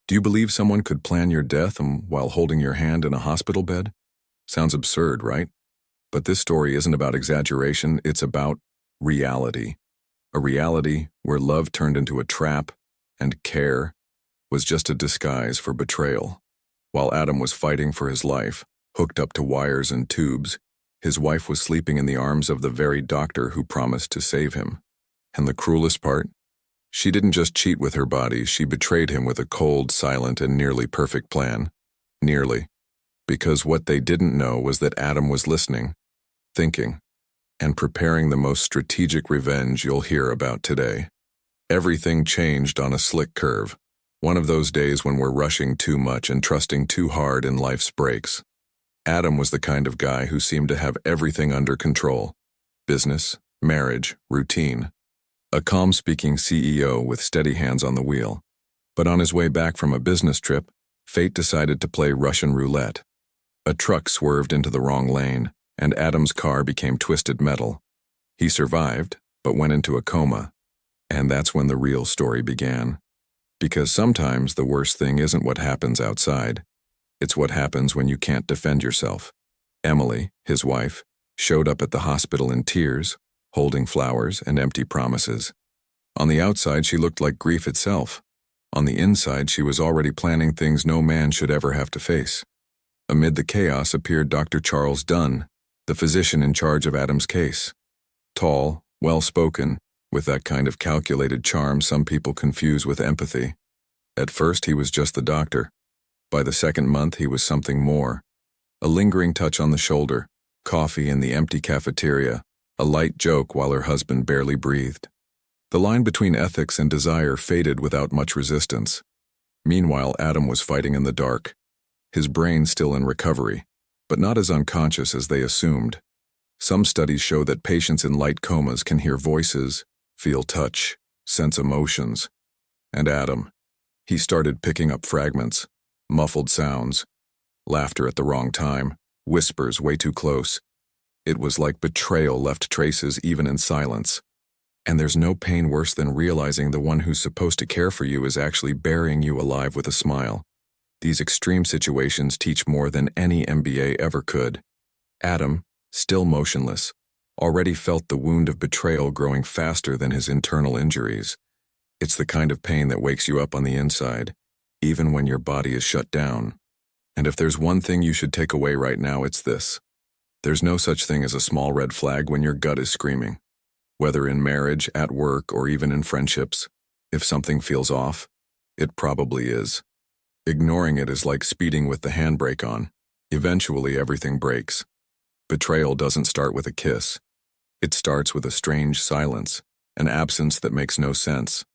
Do you believe someone could plan your death while holding your hand in a hospital bed? Sounds absurd, right? But this story isn't about exaggeration, it's about reality. A reality where love turned into a trap and care was just a disguise for betrayal. While Adam was fighting for his life, hooked up to wires and tubes, his wife was sleeping in the arms of the very doctor who promised to save him. And the cruelest part? She didn't just cheat with her body, she betrayed him with a cold, silent, and nearly perfect plan. Nearly. Because what they didn't know was that Adam was listening, thinking, and preparing the most strategic revenge you'll hear about today. Everything changed on a slick curve, one of those days when we're rushing too much and trusting too hard in life's brakes. Adam was the kind of guy who seemed to have everything under control. Business, marriage, routine. A calm-speaking CEO with steady hands on the wheel. But on his way back from a business trip, fate decided to play Russian roulette. A truck swerved into the wrong lane, and Adam's car became twisted metal. He survived, but went into a coma. And that's when the real story began. Because sometimes the worst thing isn't what happens outside. It's what happens when you can't defend yourself. Emily, his wife, showed up at the hospital in tears, holding flowers and empty promises. On the outside, she looked like grief itself. On the inside, she was already planning things no man should ever have to face. Amid the chaos appeared Dr. Charles Dunn, the physician in charge of Adam's case. Tall, well-spoken, with that kind of calculated charm some people confuse with empathy. At first, he was just the doctor. By the second month, he was something more. A lingering touch on the shoulder, coffee in the empty cafeteria, a light joke while her husband barely breathed. The line between ethics and desire faded without much resistance. Meanwhile, Adam was fighting in the dark, his brain still in recovery, but not as unconscious as they assumed. Some studies show that patients in light comas can hear voices, feel touch, sense emotions. And Adam, he started picking up fragments, muffled sounds, laughter at the wrong time, whispers way too close. It was like betrayal left traces even in silence. And there's no pain worse than realizing the one who's supposed to care for you is actually burying you alive with a smile. These extreme situations teach more than any MBA ever could. Adam, still motionless, already felt the wound of betrayal growing faster than his internal injuries. It's the kind of pain that wakes you up on the inside, even when your body is shut down. And if there's one thing you should take away right now, it's this. There's no such thing as a small red flag when your gut is screaming. Whether in marriage, at work, or even in friendships, if something feels off, it probably is. Ignoring it is like speeding with the handbrake on. Eventually, everything breaks. Betrayal doesn't start with a kiss. It starts with a strange silence, an absence that makes no sense,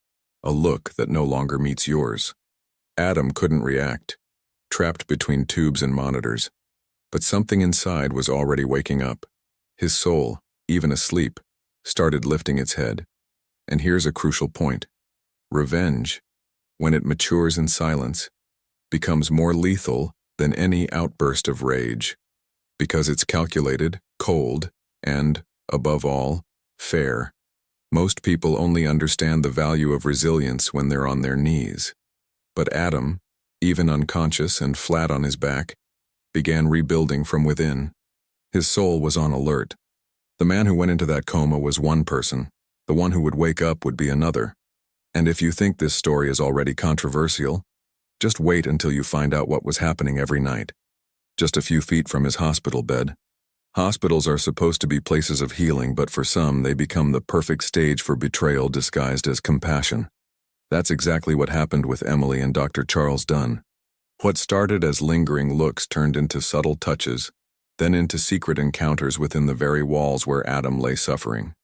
a look that no longer meets yours. Adam couldn't react, trapped between tubes and monitors. But something inside was already waking up. His soul, even asleep, started lifting its head. And here's a crucial point. Revenge, when it matures in silence, becomes more lethal than any outburst of rage. Because it's calculated, cold, and, above all, fair. Most people only understand the value of resilience when they're on their knees. But Adam, even unconscious and flat on his back, began rebuilding from within. His soul was on alert. The man who went into that coma was one person. The one who would wake up would be another. And if you think this story is already controversial, just wait until you find out what was happening every night. Just a few feet from his hospital bed. Hospitals are supposed to be places of healing, but for some, they become the perfect stage for betrayal disguised as compassion. That's exactly what happened with Emily and Dr. Charles Dunn. What started as lingering looks turned into subtle touches, then into secret encounters within the very walls where Adam lay suffering.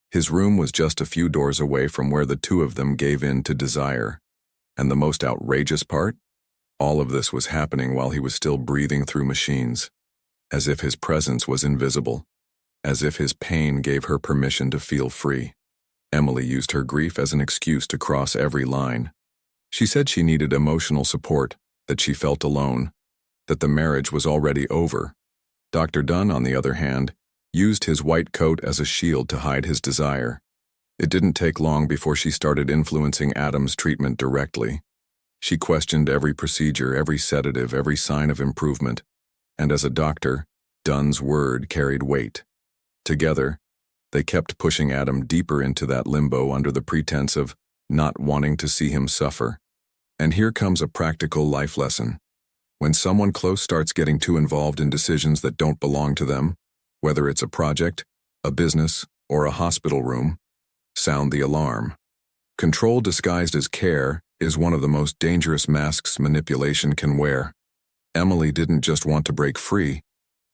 His room was just a few doors away from where the two of them gave in to desire. And the most outrageous part? All of this was happening while he was still breathing through machines, as if his presence was invisible, as if his pain gave her permission to feel free. Emily used her grief as an excuse to cross every line. She said she needed emotional support, that she felt alone, that the marriage was already over. Dr. Dunn, on the other hand, used his white coat as a shield to hide his desire. It didn't take long before she started influencing Adam's treatment directly. She questioned every procedure, every sedative, every sign of improvement, and as a doctor, Dunn's word carried weight. Together, they kept pushing Adam deeper into that limbo under the pretense of not wanting to see him suffer. And here comes a practical life lesson. When someone close starts getting too involved in decisions that don't belong to them, whether it's a project, a business, or a hospital room, sound the alarm. Control disguised as care is one of the most dangerous masks manipulation can wear. Emily didn't just want to break free.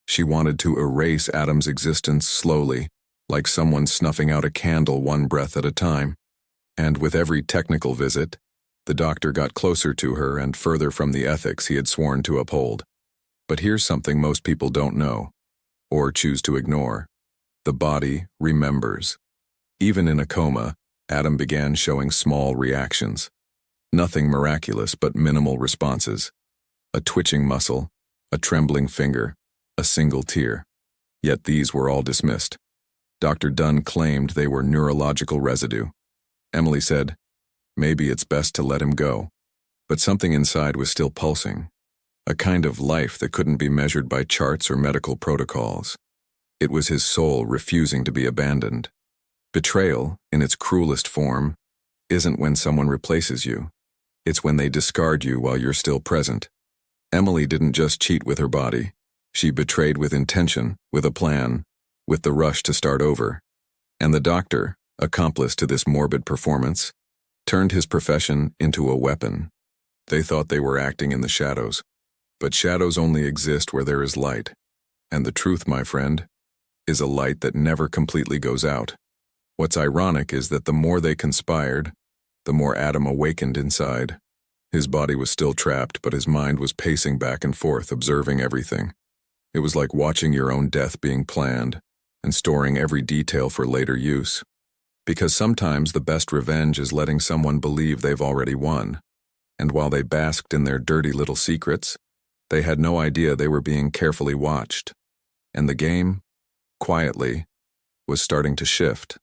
She wanted to erase Adam's existence slowly, like someone snuffing out a candle one breath at a time. And with every technical visit, the doctor got closer to her and further from the ethics he had sworn to uphold. But here's something most people don't know, or choose to ignore. The body remembers. Even in a coma, Adam began showing small reactions. Nothing miraculous, but minimal responses. A twitching muscle, a trembling finger, a single tear. Yet these were all dismissed. Dr. Dunn claimed they were neurological residue. Emily said, maybe it's best to let him go. But something inside was still pulsing. A kind of life that couldn't be measured by charts or medical protocols. It was his soul refusing to be abandoned. Betrayal, in its cruelest form, isn't when someone replaces you. It's when they discard you while you're still present. Emily didn't just cheat with her body. She betrayed with intention, with a plan, with the rush to start over. And the doctor, accomplice to this morbid performance, turned his profession into a weapon. They thought they were acting in the shadows. But shadows only exist where there is light. And the truth, my friend, is a light that never completely goes out. What's ironic is that the more they conspired, the more Adam awakened inside. His body was still trapped, but his mind was pacing back and forth, observing everything. It was like watching your own death being planned and storing every detail for later use. Because sometimes the best revenge is letting someone believe they've already won. And while they basked in their dirty little secrets, they had no idea they were being carefully watched. And the game, quietly, was starting to shift.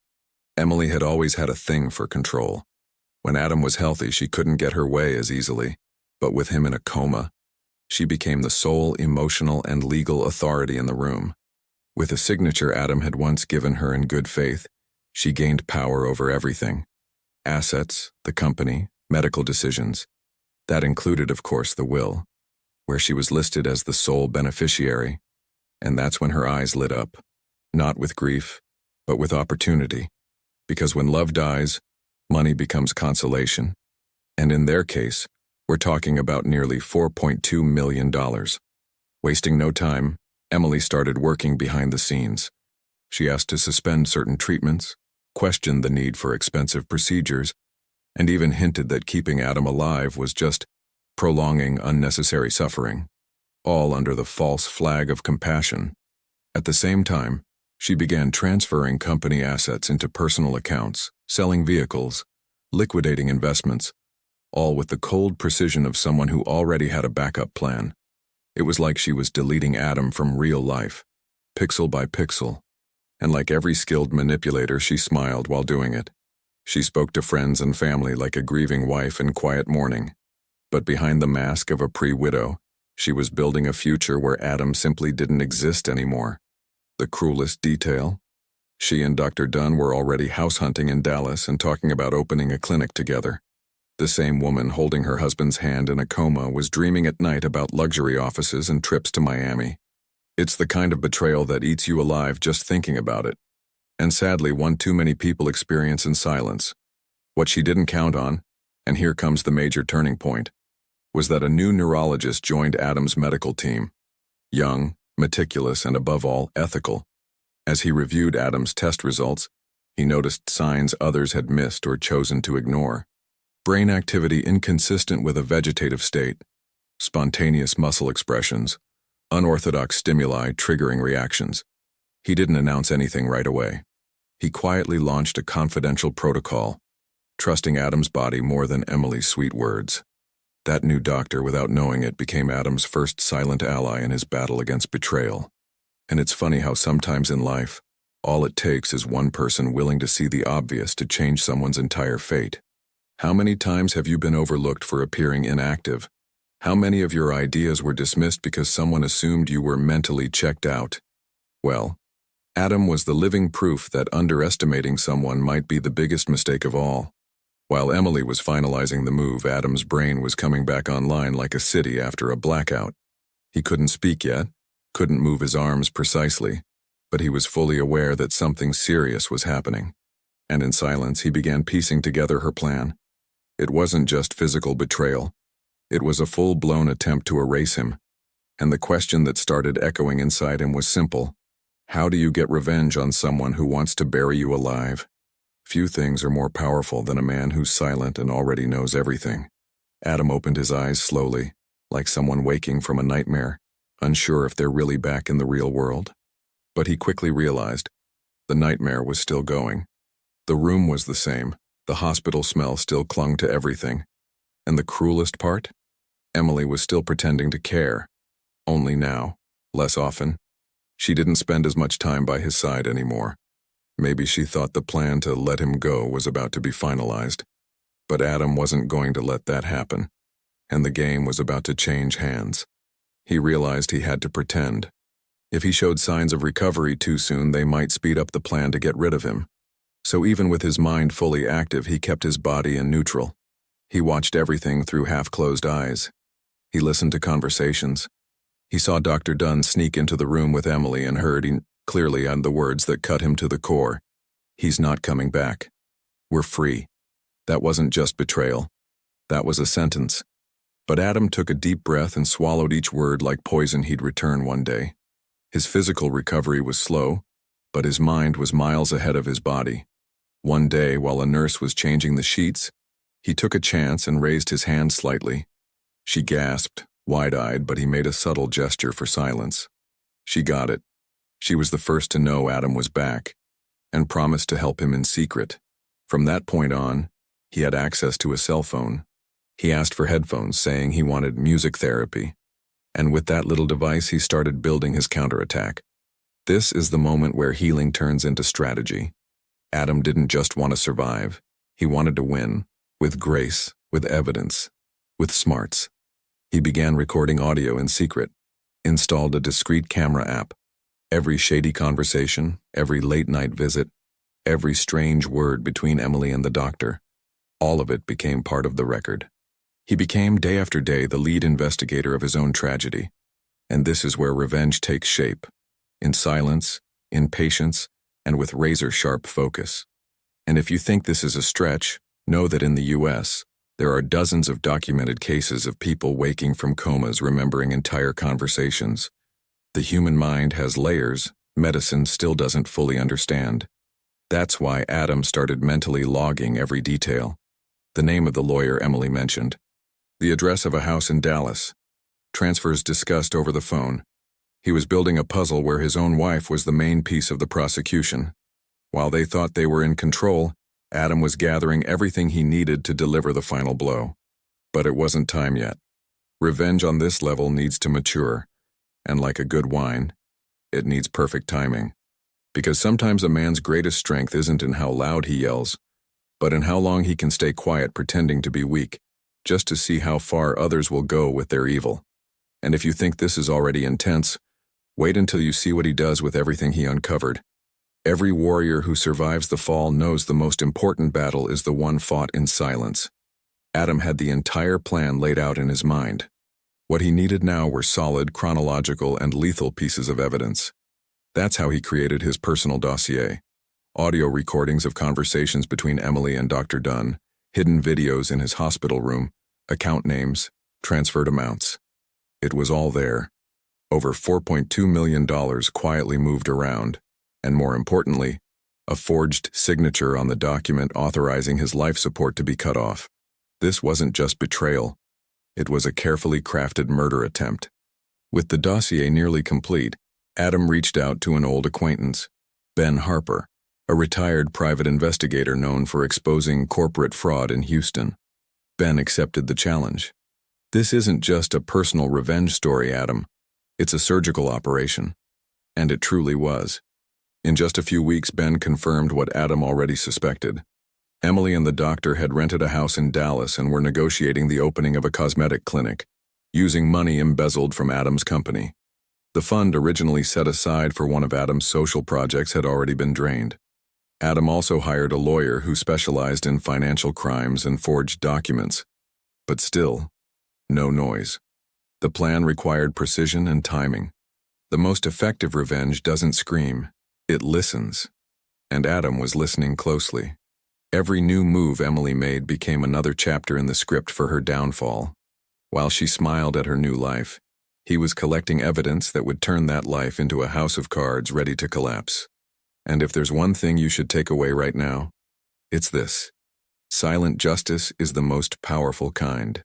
Emily had always had a thing for control. When Adam was healthy, she couldn't get her way as easily. But with him in a coma, she became the sole emotional and legal authority in the room. With a signature Adam had once given her in good faith, she gained power over everything. Assets, the company, medical decisions. That included, of course, the will, where she was listed as the sole beneficiary. And that's when her eyes lit up, not with grief, but with opportunity. Because when love dies, money becomes consolation. And in their case, we're talking about nearly $4.2 million. Wasting no time, Emily started working behind the scenes. She asked to suspend certain treatments, questioned the need for expensive procedures, and even hinted that keeping Adam alive was just prolonging unnecessary suffering, all under the false flag of compassion. At the same time, she began transferring company assets into personal accounts, selling vehicles, liquidating investments, all with the cold precision of someone who already had a backup plan. It was like she was deleting Adam from real life, pixel by pixel. And like every skilled manipulator, she smiled while doing it. She spoke to friends and family like a grieving wife in quiet mourning. But behind the mask of a pre-widow, she was building a future where Adam simply didn't exist anymore. The cruelest detail? She and Dr. Dunn were already house hunting in Dallas and talking about opening a clinic together. The same woman holding her husband's hand in a coma was dreaming at night about luxury offices and trips to Miami. It's the kind of betrayal that eats you alive just thinking about it. And sadly, one too many people experience in silence. What she didn't count on, and here comes the major turning point, was that a new neurologist joined Adam's medical team. Young, meticulous, and above all, ethical. As he reviewed Adam's test results, he noticed signs others had missed or chosen to ignore. Brain activity inconsistent with a vegetative state, spontaneous muscle expressions, unorthodox stimuli triggering reactions. He didn't announce anything right away. He quietly launched a confidential protocol, trusting Adam's body more than Emily's sweet words. That new doctor, without knowing it, became Adam's first silent ally in his battle against betrayal. And it's funny how sometimes in life, all it takes is one person willing to see the obvious to change someone's entire fate. How many times have you been overlooked for appearing inactive? How many of your ideas were dismissed because someone assumed you were mentally checked out? Well, Adam was the living proof that underestimating someone might be the biggest mistake of all. While Emily was finalizing the move, Adam's brain was coming back online like a city after a blackout. He couldn't speak yet, couldn't move his arms precisely, but he was fully aware that something serious was happening. And in silence, he began piecing together her plan. It wasn't just physical betrayal. It was a full-blown attempt to erase him. And the question that started echoing inside him was simple. How do you get revenge on someone who wants to bury you alive? Few things are more powerful than a man who's silent and already knows everything. Adam opened his eyes slowly, like someone waking from a nightmare, unsure if they're really back in the real world. But he quickly realized the nightmare was still going. The room was the same. The hospital smell still clung to everything. And the cruelest part? Emily was still pretending to care. Only now, less often. She didn't spend as much time by his side anymore. Maybe she thought the plan to let him go was about to be finalized. But Adam wasn't going to let that happen. And the game was about to change hands. He realized he had to pretend. If he showed signs of recovery too soon, they might speed up the plan to get rid of him. So even with his mind fully active, he kept his body in neutral. He watched everything through half-closed eyes. He listened to conversations. He saw Dr. Dunn sneak into the room with Emily and heard clearly the words that cut him to the core. He's not coming back. We're free. That wasn't just betrayal. That was a sentence. But Adam took a deep breath and swallowed each word like poison he'd return one day. His physical recovery was slow, but his mind was miles ahead of his body. One day, while a nurse was changing the sheets, he took a chance and raised his hand slightly. She gasped, wide-eyed, but he made a subtle gesture for silence. She got it. She was the first to know Adam was back, and promised to help him in secret. From that point on, he had access to a cell phone. He asked for headphones, saying he wanted music therapy. And with that little device, he started building his counterattack. This is the moment where healing turns into strategy. Adam didn't just want to survive. He wanted to win, with grace, with evidence, with smarts. He began recording audio in secret, installed a discreet camera app. Every shady conversation, every late-night visit, every strange word between Emily and the doctor, all of it became part of the record. He became, day after day, the lead investigator of his own tragedy. And this is where revenge takes shape. In silence, in patience, and with razor-sharp focus. And if you think this is a stretch, know that in the U.S., there are dozens of documented cases of people waking from comas remembering entire conversations. The human mind has layers medicine still doesn't fully understand. That's why Adam started mentally logging every detail. The name of the lawyer Emily mentioned. The address of a house in Dallas. Transfers discussed over the phone. He was building a puzzle where his own wife was the main piece of the prosecution. While they thought they were in control, Adam was gathering everything he needed to deliver the final blow. But it wasn't time yet. Revenge on this level needs to mature. And like a good wine, it needs perfect timing. Because sometimes a man's greatest strength isn't in how loud he yells, but in how long he can stay quiet pretending to be weak, just to see how far others will go with their evil. And if you think this is already intense, wait until you see what he does with everything he uncovered. Every warrior who survives the fall knows the most important battle is the one fought in silence. Adam had the entire plan laid out in his mind. What he needed now were solid, chronological, and lethal pieces of evidence. That's how he created his personal dossier. Audio recordings of conversations between Emily and Dr. Dunn, hidden videos in his hospital room, account names, transferred amounts. It was all there. Over $4.2 million quietly moved around, and more importantly, a forged signature on the document authorizing his life support to be cut off. This wasn't just betrayal. It was a carefully crafted murder attempt. With the dossier nearly complete, Adam reached out to an old acquaintance, Ben Harper, a retired private investigator known for exposing corporate fraud in Houston. Ben accepted the challenge. This isn't just a personal revenge story, Adam. It's a surgical operation. And it truly was. In just a few weeks, Ben confirmed what Adam already suspected. Emily and the doctor had rented a house in Dallas and were negotiating the opening of a cosmetic clinic, using money embezzled from Adam's company. The fund originally set aside for one of Adam's social projects had already been drained. Adam also hired a lawyer who specialized in financial crimes and forged documents. But still, no noise. The plan required precision and timing. The most effective revenge doesn't scream, it listens. And Adam was listening closely. Every new move Emily made became another chapter in the script for her downfall. While she smiled at her new life, he was collecting evidence that would turn that life into a house of cards ready to collapse. And if there's one thing you should take away right now, it's this. Silent justice is the most powerful kind.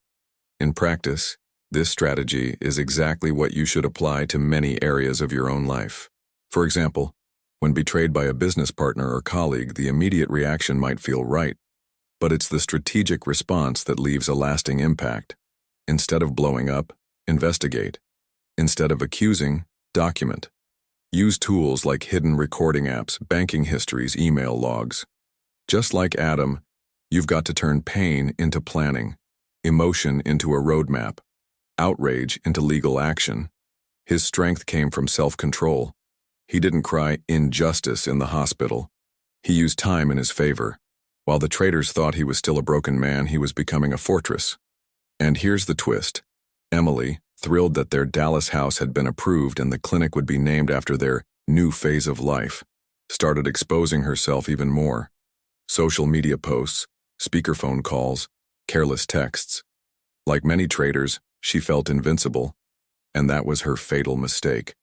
In practice, this strategy is exactly what you should apply to many areas of your own life. For example, when betrayed by a business partner or colleague, the immediate reaction might feel right, but it's the strategic response that leaves a lasting impact. Instead of blowing up, investigate. Instead of accusing, document. Use tools like hidden recording apps, banking histories, email logs. Just like Adam, you've got to turn pain into planning, emotion into a roadmap, outrage into legal action. His strength came from self-control. He didn't cry injustice in the hospital. He used time in his favor. While the traitors thought he was still a broken man, he was becoming a fortress. And here's the twist. Emily, thrilled that their Dallas house had been approved and the clinic would be named after their new phase of life, started exposing herself even more. Social media posts, speakerphone calls, careless texts. Like many traitors, she felt invincible, and that was her fatal mistake.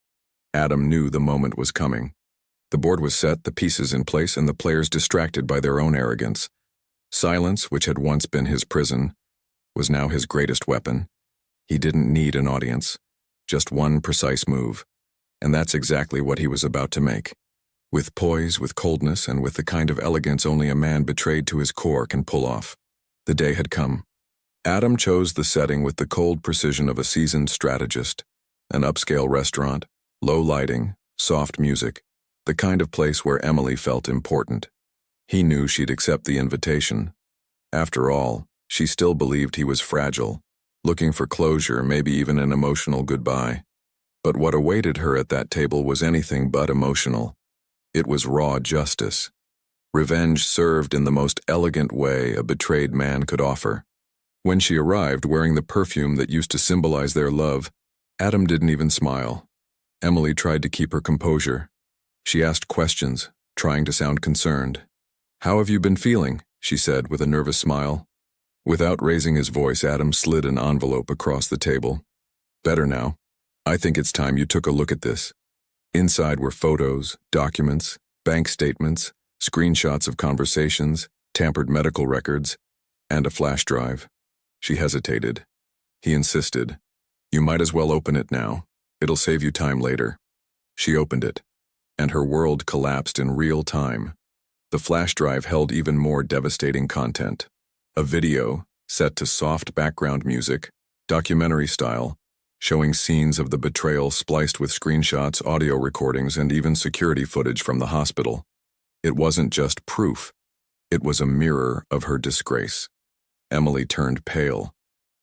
Adam knew the moment was coming. The board was set, the pieces in place, and the players distracted by their own arrogance. Silence, which had once been his prison, was now his greatest weapon. He didn't need an audience, just one precise move, and that's exactly what he was about to make. With poise, with coldness, and with the kind of elegance only a man betrayed to his core can pull off. The day had come. Adam chose the setting with the cold precision of a seasoned strategist. An upscale restaurant, low lighting, soft music, the kind of place where Emily felt important. He knew she'd accept the invitation. After all, she still believed he was fragile, looking for closure, maybe even an emotional goodbye. But what awaited her at that table was anything but emotional. It was raw justice. Revenge served in the most elegant way a betrayed man could offer. When she arrived wearing the perfume that used to symbolize their love, Adam didn't even smile. Emily tried to keep her composure. She asked questions, trying to sound concerned. "How have you been feeling?" she said with a nervous smile. Without raising his voice, Adam slid an envelope across the table. "Better now. I think it's time you took a look at this." Inside were photos, documents, bank statements, screenshots of conversations, tampered medical records, and a flash drive. She hesitated. He insisted. "You might as well open it now. It'll save you time later." She opened it, and her world collapsed in real time. The flash drive held even more devastating content. A video, set to soft background music, documentary style, showing scenes of the betrayal spliced with screenshots, audio recordings, and even security footage from the hospital. It wasn't just proof. It was a mirror of her disgrace. Emily turned pale.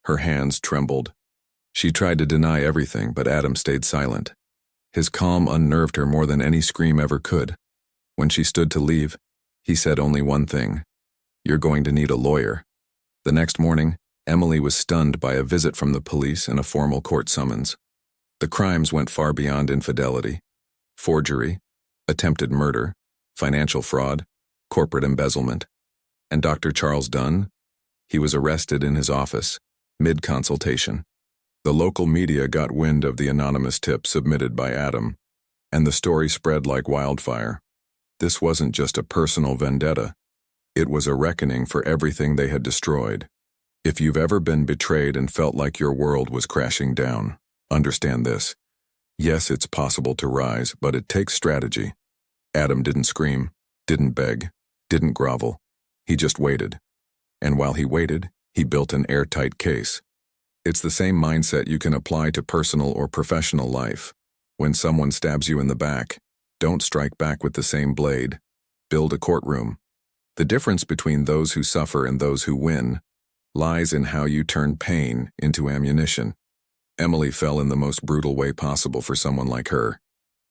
Her hands trembled. She tried to deny everything, but Adam stayed silent. His calm unnerved her more than any scream ever could. When she stood to leave, he said only one thing. "You're going to need a lawyer." The next morning, Emily was stunned by a visit from the police and a formal court summons. The crimes went far beyond infidelity. Forgery, attempted murder, financial fraud, corporate embezzlement. And Dr. Charles Dunn? He was arrested in his office, mid-consultation. The local media got wind of the anonymous tip submitted by Adam, and the story spread like wildfire. This wasn't just a personal vendetta. It was a reckoning for everything they had destroyed. If you've ever been betrayed and felt like your world was crashing down, understand this. Yes, it's possible to rise, but it takes strategy. Adam didn't scream, didn't beg, didn't grovel. He just waited. And while he waited, he built an airtight case. It's the same mindset you can apply to personal or professional life. When someone stabs you in the back, don't strike back with the same blade. Build a courtroom. The difference between those who suffer and those who win lies in how you turn pain into ammunition. Emily fell in the most brutal way possible for someone like her.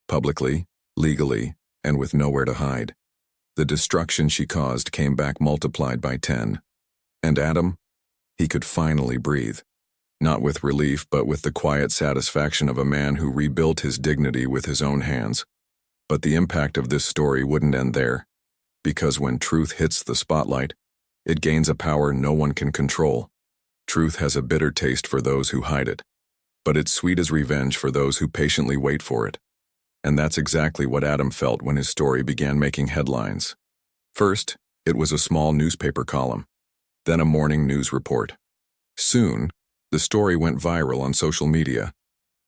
Publicly, legally, and with nowhere to hide. The destruction she caused came back multiplied by 10. And Adam? He could finally breathe. Not with relief, but with the quiet satisfaction of a man who rebuilt his dignity with his own hands. But the impact of this story wouldn't end there. Because when truth hits the spotlight, it gains a power no one can control. Truth has a bitter taste for those who hide it. But it's sweet as revenge for those who patiently wait for it. And that's exactly what Adam felt when his story began making headlines. First, it was a small newspaper column. Then a morning news report. Soon, the story went viral on social media.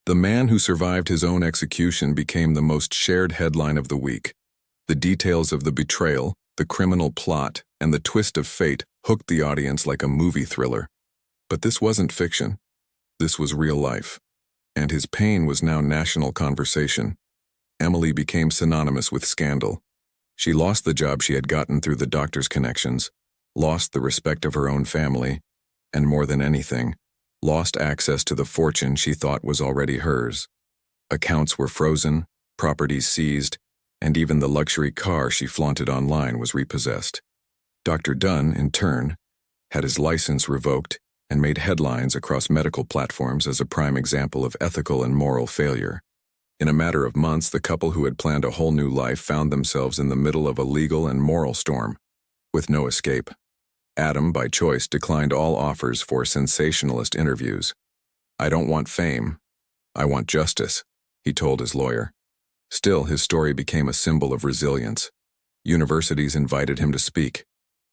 The man who survived his own execution became the most shared headline of the week. The details of the betrayal, the criminal plot, and the twist of fate hooked the audience like a movie thriller. But this wasn't fiction. This was real life. And his pain was now national conversation. Emily became synonymous with scandal. She lost the job she had gotten through the doctor's connections, lost the respect of her own family, and more than anything, lost access to the fortune she thought was already hers. Accounts were frozen, properties seized, and even the luxury car she flaunted online was repossessed. Dr. Dunn, in turn, had his license revoked and made headlines across medical platforms as a prime example of ethical and moral failure. In a matter of months, the couple who had planned a whole new life found themselves in the middle of a legal and moral storm, with no escape. Adam, by choice, declined all offers for sensationalist interviews. "I don't want fame. I want justice," he told his lawyer. Still, his story became a symbol of resilience. Universities invited him to speak.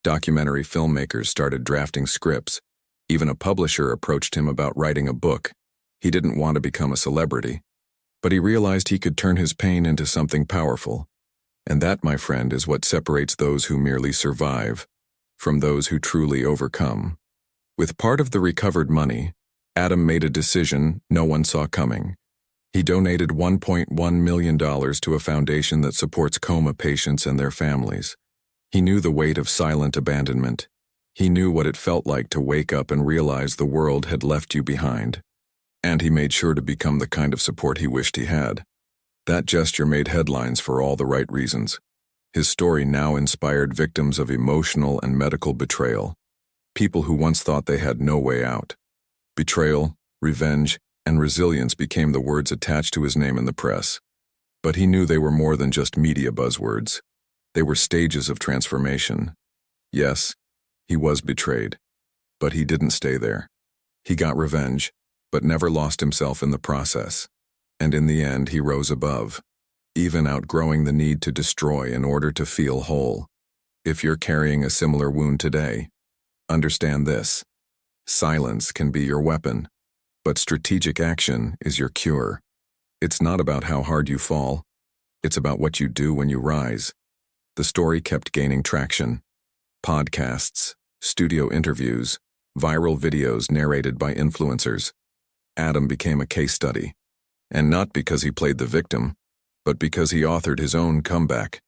Documentary filmmakers started drafting scripts. Even a publisher approached him about writing a book. He didn't want to become a celebrity. But he realized he could turn his pain into something powerful. And that, my friend, is what separates those who merely survive from those who truly overcome. With part of the recovered money, Adam made a decision no one saw coming. He donated $1.1 million to a foundation that supports coma patients and their families. He knew the weight of silent abandonment. He knew what it felt like to wake up and realize the world had left you behind. And he made sure to become the kind of support he wished he had. That gesture made headlines for all the right reasons. His story now inspired victims of emotional and medical betrayal, people who once thought they had no way out. Betrayal, revenge, and resilience became the words attached to his name in the press. But he knew they were more than just media buzzwords. They were stages of transformation. Yes, he was betrayed, but he didn't stay there. He got revenge, but never lost himself in the process. And in the end, he rose above, even outgrowing the need to destroy in order to feel whole. If you're carrying a similar wound today, understand this: silence can be your weapon, but strategic action is your cure. It's not about how hard you fall. It's about what you do when you rise. The story kept gaining traction. Podcasts, studio interviews, viral videos narrated by influencers. Adam became a case study. And not because he played the victim, but because he authored his own comeback.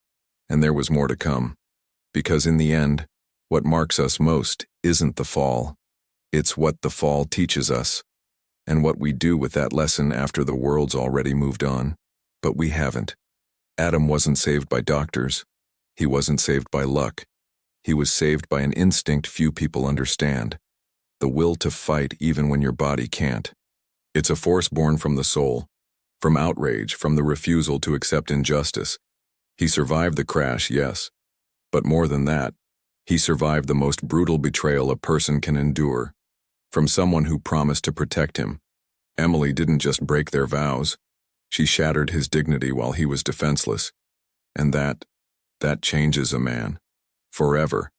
And there was more to come. Because in the end, what marks us most isn't the fall. It's what the fall teaches us, and what we do with that lesson after the world's already moved on. But we haven't. Adam wasn't saved by doctors. He wasn't saved by luck. He was saved by an instinct few people understand: the will to fight even when your body can't. It's a force born from the soul, from outrage, from the refusal to accept injustice. He survived the crash, yes, but more than that, he survived the most brutal betrayal a person can endure, from someone who promised to protect him. Emily didn't just break their vows, she shattered his dignity while he was defenseless. And that changes a man. Forever.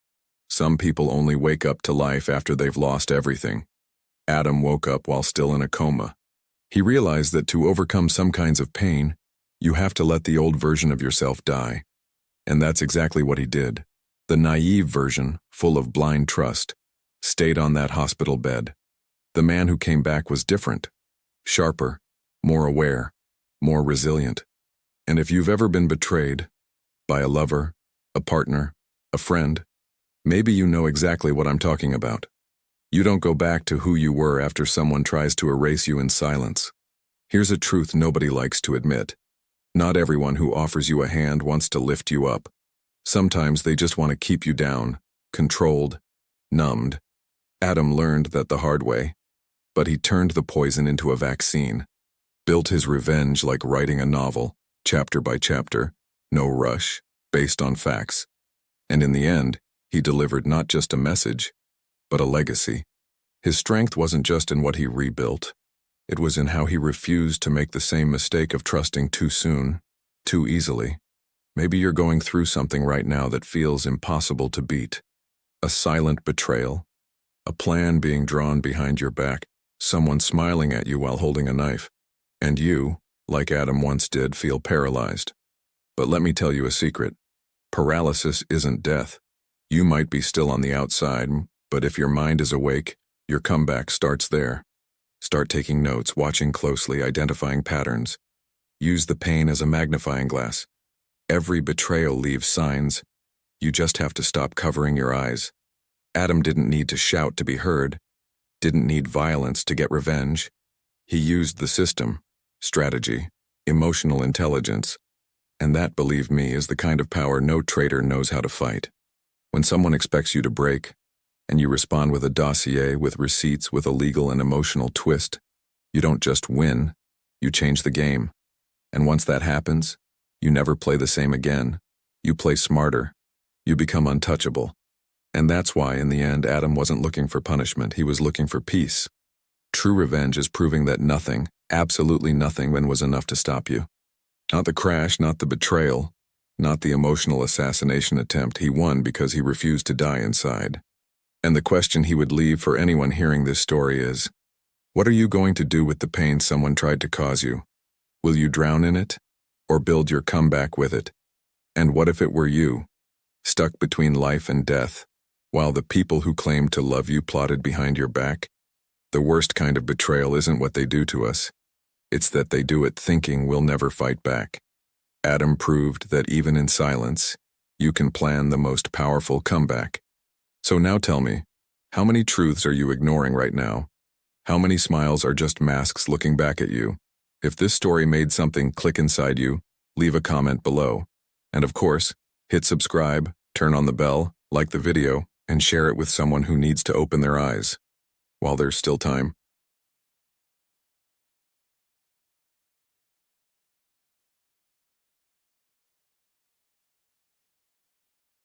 Some people only wake up to life after they've lost everything. Adam woke up while still in a coma. He realized that to overcome some kinds of pain, you have to let the old version of yourself die. And that's exactly what he did. The naive version, full of blind trust, stayed on that hospital bed. The man who came back was different, sharper, more aware, more resilient. And if you've ever been betrayed by a lover, a partner, a friend. Maybe you know exactly what I'm talking about. You don't go back to who you were after someone tries to erase you in silence. Here's a truth nobody likes to admit. Not everyone who offers you a hand wants to lift you up. Sometimes they just want to keep you down, controlled, numbed. Adam learned that the hard way, but he turned the poison into a vaccine, built his revenge like writing a novel, chapter by chapter, no rush, based on facts. And in the end, he delivered not just a message, but a legacy. His strength wasn't just in what he rebuilt. It was in how he refused to make the same mistake of trusting too soon, too easily. Maybe you're going through something right now that feels impossible to beat. A silent betrayal, a plan being drawn behind your back, someone smiling at you while holding a knife, and you, like Adam once did, feel paralyzed. But let me tell you a secret. Paralysis isn't death. You might be still on the outside, but if your mind is awake, your comeback starts there. Start taking notes, watching closely, identifying patterns. Use the pain as a magnifying glass. Every betrayal leaves signs. You just have to stop covering your eyes. Adam didn't need to shout to be heard, didn't need violence to get revenge. He used the system, strategy, emotional intelligence. And that, believe me, is the kind of power no traitor knows how to fight. When someone expects you to break, and you respond with a dossier, with receipts, with a legal and emotional twist, you don't just win, you change the game. And once that happens, you never play the same again. You play smarter. You become untouchable. And that's why, in the end, Adam wasn't looking for punishment, he was looking for peace. True revenge is proving that nothing, absolutely nothing, was enough to stop you. Not the crash, not the betrayal, not the emotional assassination attempt. He won because he refused to die inside. And the question he would leave for anyone hearing this story is, what are you going to do with the pain someone tried to cause you? Will you drown in it, or build your comeback with it? And what if it were you, stuck between life and death, while the people who claimed to love you plotted behind your back? The worst kind of betrayal isn't what they do to us. It's that they do it thinking we'll never fight back. Adam proved that even in silence, you can plan the most powerful comeback. So now tell me, how many truths are you ignoring right now? How many smiles are just masks looking back at you? If this story made something click inside you, leave a comment below. And of course, hit subscribe, turn on the bell, like the video, and share it with someone who needs to open their eyes while there's still time.